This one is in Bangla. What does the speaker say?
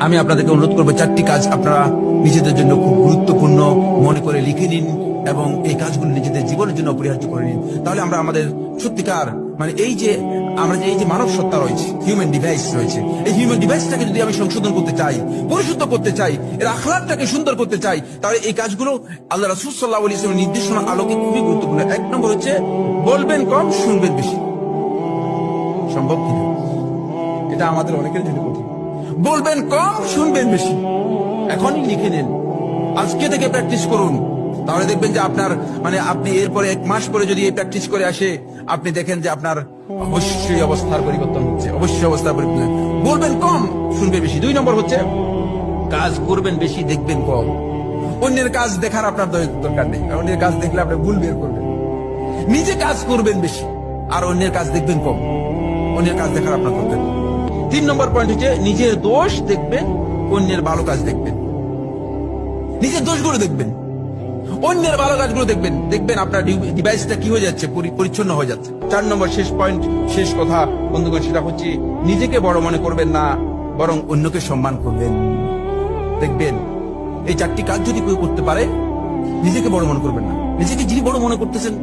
আমি আপনাদেরকে অনুরোধ করবো 4টি কাজ আপনারা নিজেদের জন্য খুব গুরুত্বপূর্ণ মনে করে লিখে নিন এবং এই কাজগুলো নিজেদের জীবনের জন্য অপরিহার্য করে নিন। তাহলে আমরা আমাদের সত্যিকার মানে এই যে মানব সত্তা রয়েছে, হিউম্যান ডিভাইস রয়েছে, এই হিউম্যান ডিভাইসটাকে যদি আমি সংশোধন করতে চাই, পরিশুদ্ধ করতে চাই, এর আখলাকটাকে সুন্দর করতে চাই, তাহলে এই কাজগুলো আল্লাহ রাসূল সাল্লাল্লাহু আলাইহি ওয়াসাল্লামের নির্দেশনা আলোকে খুবই গুরুত্বপূর্ণ। 1 নম্বর হচ্ছে বলবেন কম, শুনবেন বেশি। সম্ভব কিনা? এটা আমাদের অনেকের জন্য কঠিন। বলবেন কম, শুনবেন বেশি। এখনই লিখে নেন, আজকে থেকে প্র্যাকটিস করুন। তাহলে দেখবেন যে আপনার মানে আপনি এরপরে 1 মাস পরে যদি এই প্র্যাকটিস করে আসে, আপনি দেখেন যে আপনার অবশ্যই অবস্থার পরিবর্তন হচ্ছে, অবশ্যই অবস্থার পরিবর্তন। বলবেন কম, শুনবেন বেশি। 2 নম্বর হচ্ছে কাজ করবেন বেশি, দেখবেন কম। অন্যের কাজ দেখার আপনার দরকার নেই, অন্যের কাজ দেখলে আপনি ভুল বের করবেন। নিজে কাজ করবেন বেশি আর অন্যের কাজ দেখবেন কম। অন্যের কাজ দেখার আপনার দরকার নেই। 3 নম্বর পয়েন্ট হচ্ছে নিজের দোষ দেখবেন, অন্যের ভালো কাজ দেখবেন। নিজের দোষগুলো দেখবেন, অন্যের ভালো কাজগুলো দেখবেন। দেখবেন আপনার ডিভাইসটা কি হয়ে যাচ্ছে, পরিচ্ছন্ন হয়ে যাচ্ছে। 4 নম্বর শেষ পয়েন্ট, শেষ কথা বন্ধুগণ, সেটা হচ্ছে নিজেকে বড় মনে করবেন না, বরং অন্যকে সম্মান করবেন। দেখবেন এই 4টি কাজ যদি কেউ করতে পারে, নিজেকে বড় মনে করবেন না। নিজেকে যিনি বড় মনে করতেছেন